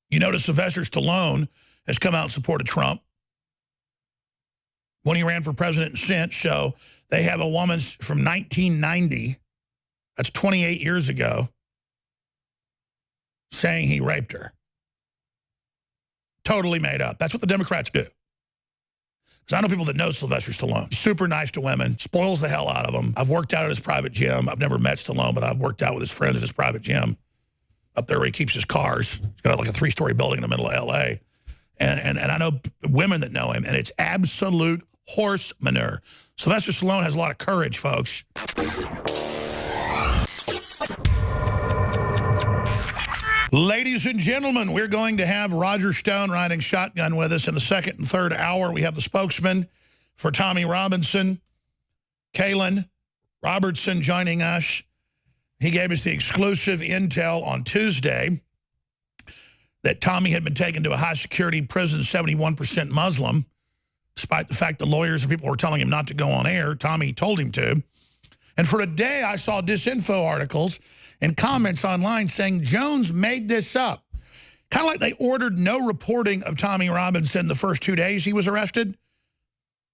You notice Sylvester Stallone has come out in support of Trump when he ran for president since. So they have a woman from 1990, that's 28 years ago, saying he raped her. Totally made up. That's what the Democrats do. Because I know people that know Sylvester Stallone. Super nice to women, spoils the hell out of them. I've worked out at his private gym. I've never met Stallone, but I've worked out with his friends at his private gym up there where he keeps his cars. He's got like a 3-story building in the middle of L.A. And I know women that know him, and it's absolute horse manure. Sylvester Stallone has a lot of courage, folks. Ladies and gentlemen, we're going to have Roger Stone riding shotgun with us in the second and third hour. We have the spokesman for Tommy Robinson, Kaylin Robertson, joining us. He gave us the exclusive intel on Tuesday that Tommy had been taken to a high-security prison, 71% Muslim, despite the fact the lawyers and people were telling him not to go on air. Tommy told him to. And for a day, I saw disinfo articles and comments online saying Jones made this up. Kind of like they ordered no reporting of Tommy Robinson the first 2 days he was arrested.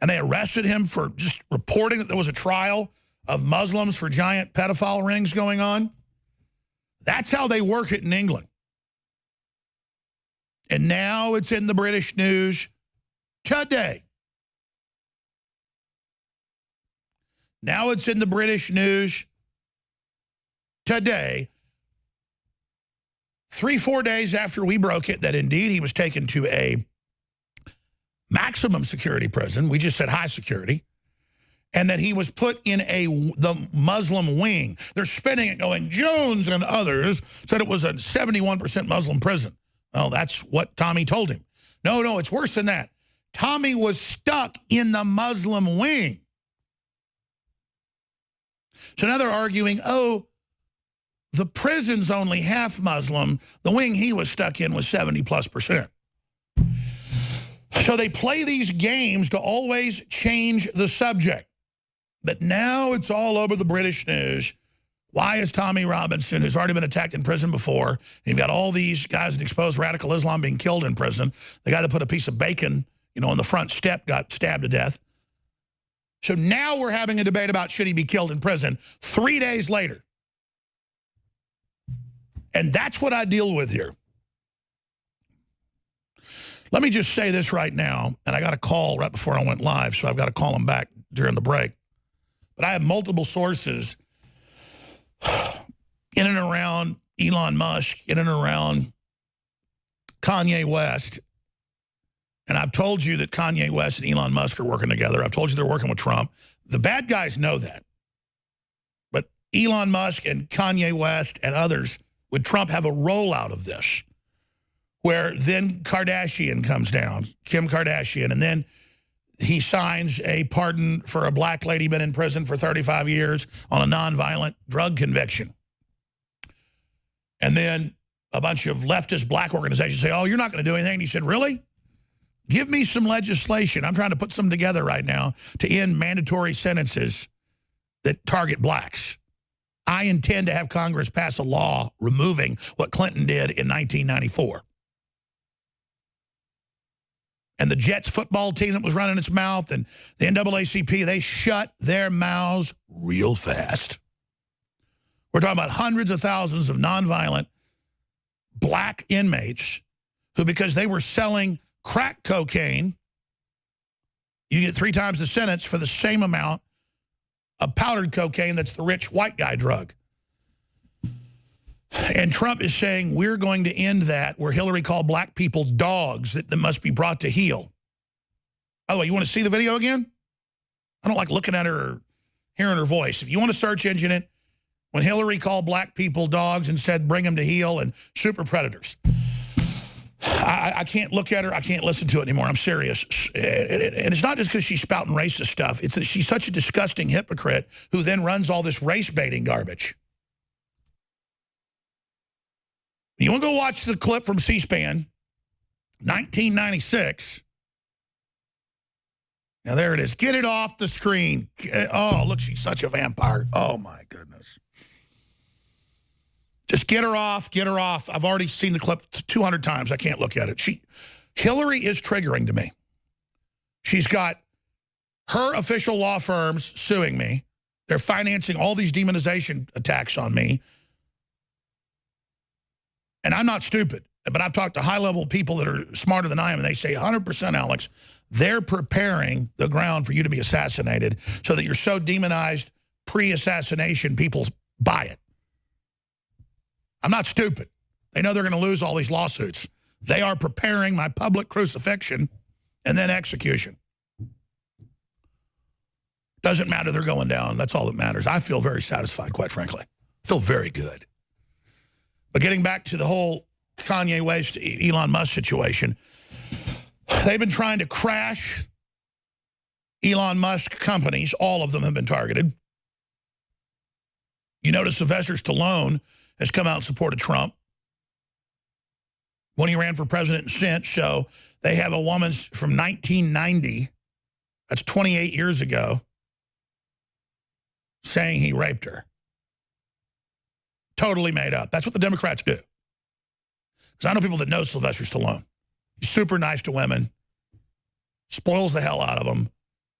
And they arrested him for just reporting that there was a trial of Muslims for giant pedophile rings going on. That's how they work it in England. And now it's in the British news today. Now it's in the British news today, 3-4 days after we broke it, that indeed he was taken to a maximum security prison. We just said high security. And that he was put in the Muslim wing. They're spinning it going, Jones and others said it was a 71% Muslim prison. Well, that's what Tommy told him. No, it's worse than that. Tommy was stuck in the Muslim wing. So now they're arguing, oh, the prison's only half Muslim. The wing he was stuck in was 70+%. So they play these games to always change the subject. But now it's all over the British news. Why is Tommy Robinson, who's already been attacked in prison before, and you've got all these guys that expose radical Islam being killed in prison. The guy that put a piece of bacon, on the front step got stabbed to death. So now we're having a debate about should he be killed in prison 3 days later. And that's what I deal with here. Let me just say this right now, and I got a call right before I went live, so I've got to call him back during the break. But I have multiple sources in and around Elon Musk, in and around Kanye West. And I've told you that Kanye West and Elon Musk are working together. I've told you they're working with Trump. The bad guys know that. But Elon Musk and Kanye West and others with Trump have a rollout of this, where then Kardashian comes down, Kim Kardashian, and then he signs a pardon for a black lady been in prison for 35 years on a nonviolent drug conviction. And then a bunch of leftist black organizations say, oh, you're not going to do anything. And he said, really? Give me some legislation. I'm trying to put some together right now to end mandatory sentences that target blacks. I intend to have Congress pass a law removing what Clinton did in 1994. And the Jets football team that was running its mouth and the NAACP, they shut their mouths real fast. We're talking about hundreds of thousands of nonviolent black inmates who, because they were selling crack cocaine, you get 3 times the sentence for the same amount of powdered cocaine that's the rich white guy drug. And Trump is saying we're going to end that, where Hillary called black people dogs that must be brought to heel. By the way, you want to see the video again? I don't like looking at her or hearing her voice. If you want to search engine it, when Hillary called black people dogs and said bring them to heel and super predators. I can't look at her. I can't listen to it anymore. I'm serious. And it's not just because she's spouting racist stuff. It's that she's such a disgusting hypocrite who then runs all this race baiting garbage. You want to go watch the clip from C-SPAN, 1996. Now, there it is. Get it off the screen. Oh, look, she's such a vampire. Oh, my goodness. Just get her off, get her off. I've already seen the clip 200 times. I can't look at it. Hillary is triggering to me. She's got her official law firms suing me. They're financing all these demonization attacks on me. And I'm not stupid, but I've talked to high-level people that are smarter than I am, and they say 100%, Alex, they're preparing the ground for you to be assassinated so that you're so demonized pre-assassination, people buy it. I'm not stupid. They know they're going to lose all these lawsuits. They are preparing my public crucifixion and then execution. Doesn't matter, they're going down. That's all that matters. I feel very satisfied, quite frankly. I feel very good. But getting back to the whole Kanye West, Elon Musk situation, they've been trying to crash Elon Musk companies. All of them have been targeted. You notice Sylvester Stallone has come out and supported Trump when he ran for president in Sense. So they have a woman from 1990, that's 28 years ago, saying he raped her. Totally made up. That's what the Democrats do. Because I know people that know Sylvester Stallone. He's super nice to women. Spoils the hell out of them.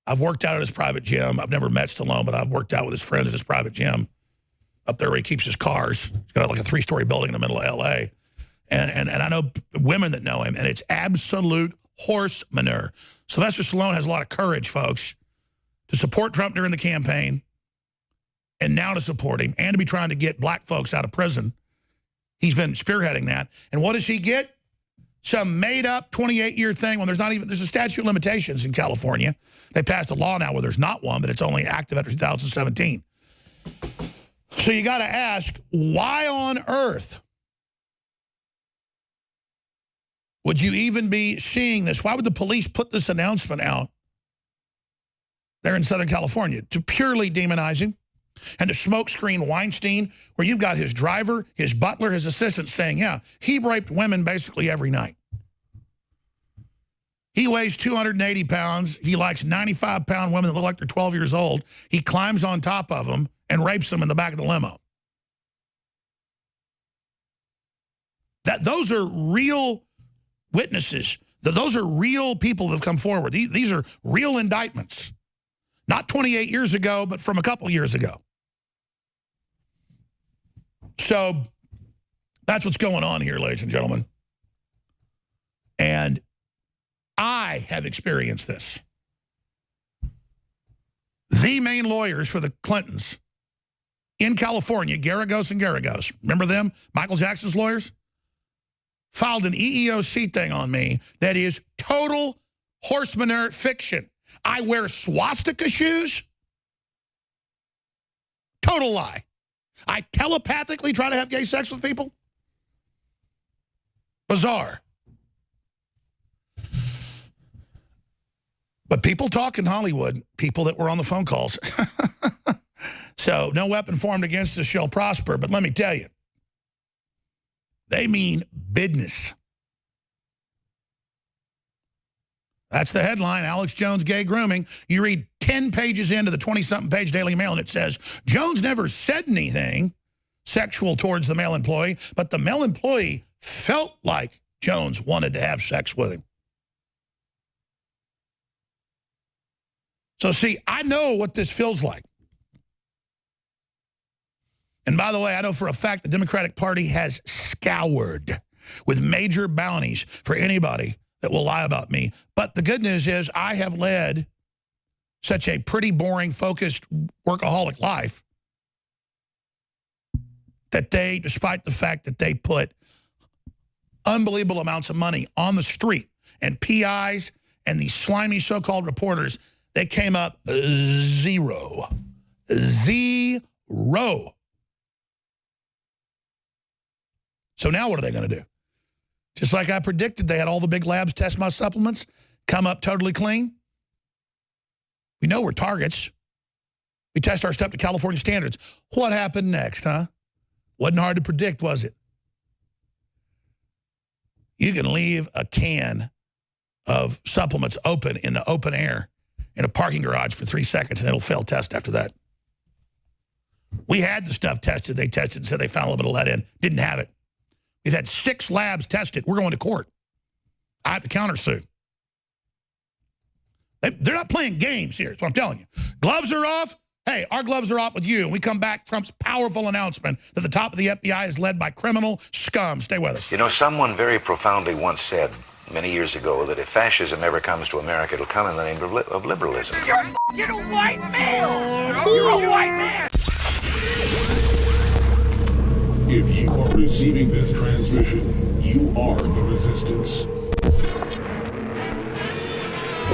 I've worked out at his private gym. I've never met Stallone, but I've worked out with his friends at his private gym up there where he keeps his cars. He's got like a 3-story building in the middle of L.A. And I know women that know him, and it's absolute horse manure. Sylvester Stallone has a lot of courage, folks, to support Trump during the campaign and now to support him and to be trying to get black folks out of prison. He's been spearheading that. And what does he get? Some made-up 28-year thing when there's a statute of limitations in California. They passed a law now where there's not one, but it's only active after 2017. So you got to ask, why on earth would you even be seeing this? Why would the police put this announcement out there in Southern California to purely demonize him? And to smokescreen Weinstein, where you've got his driver, his butler, his assistant saying, yeah, he raped women basically every night. He weighs 280 pounds. He likes 95-pound women that look like they're 12 years old. He climbs on top of them and rapes them in the back of the limo. Those are real witnesses. Those are real people that have come forward. These are real indictments. Not 28 years ago, but from a couple years ago. So that's what's going on here, ladies and gentlemen. And I have experienced this. The main lawyers for the Clintons in California, Garagos and Garagos, remember them? Michael Jackson's lawyers? Filed an EEOC thing on me that is total horse manure fiction. I wear swastika shoes? Total lie. I telepathically try to have gay sex with people? Bizarre. But people talk in Hollywood, people that were on the phone calls. So no weapon formed against us shall prosper. But let me tell you, they mean business. That's the headline, Alex Jones gay grooming. You read 10 pages into the 20-something page Daily Mail, and it says, Jones never said anything sexual towards the male employee, but the male employee felt like Jones wanted to have sex with him. So, see, I know what this feels like. And by the way, I know for a fact the Democratic Party has scoured with major bounties for anybody that will lie about me. But the good news is I have led such a pretty boring, focused, workaholic life that they, despite the fact that they put unbelievable amounts of money on the street and PIs and these slimy so-called reporters, they came up zero. Zero. So now what are they going to do? Just like I predicted, they had all the big labs test my supplements, come up totally clean. We know we're targets. We test our stuff to California standards. What happened next, huh? Wasn't hard to predict, was it? You can leave a can of supplements open in the open air in a parking garage for 3 seconds, and it'll fail test after that. We had the stuff tested. They tested and said they found a little bit of lead in. Didn't have it. We've had 6 labs tested. We're going to court. I have to countersue. They're not playing games here. That's what I'm telling you. Gloves are off. Hey, our gloves are off with you. And we come back, Trump's powerful announcement that the top of the FBI is led by criminal scum. Stay with us. You know, someone very profoundly once said many years ago that if fascism ever comes to America, it'll come in the name of liberalism. You're a white man! You're a white man! If you are receiving this transmission, you are the resistance.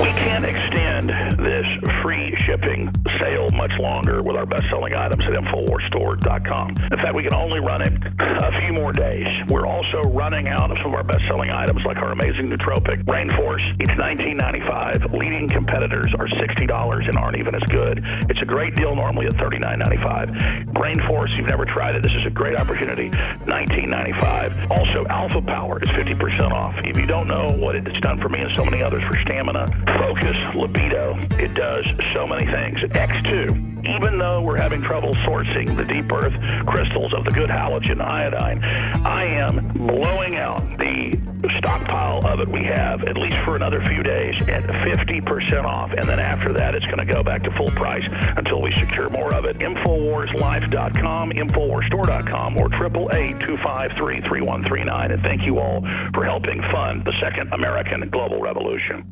We can't extend this free shipping sale much longer with our best-selling items at InfoWarsStore.com. In fact, we can only run it a few more days. We're also running out of some of our best-selling items like our amazing nootropic Rainforce. It's $19.95. Leading competitors are $60 and aren't even as good. It's a great deal normally at $39.95. Rainforce, you've never tried it, this is a great opportunity, $19.95. Also, Alpha Power is 50% off. If you don't know what it's done for me and so many others for stamina, focus, libido, it does so many things. X2, even though we're having trouble sourcing the deep earth crystals of the good halogen iodine, I am blowing out the stockpile of it we have, at least for another few days, at 50% off. And then after that, it's going to go back to full price until we secure more of it. InfoWarsLife.com, InfoWarsStore.com, or 888-253-3139. And thank you all for helping fund the second American global revolution.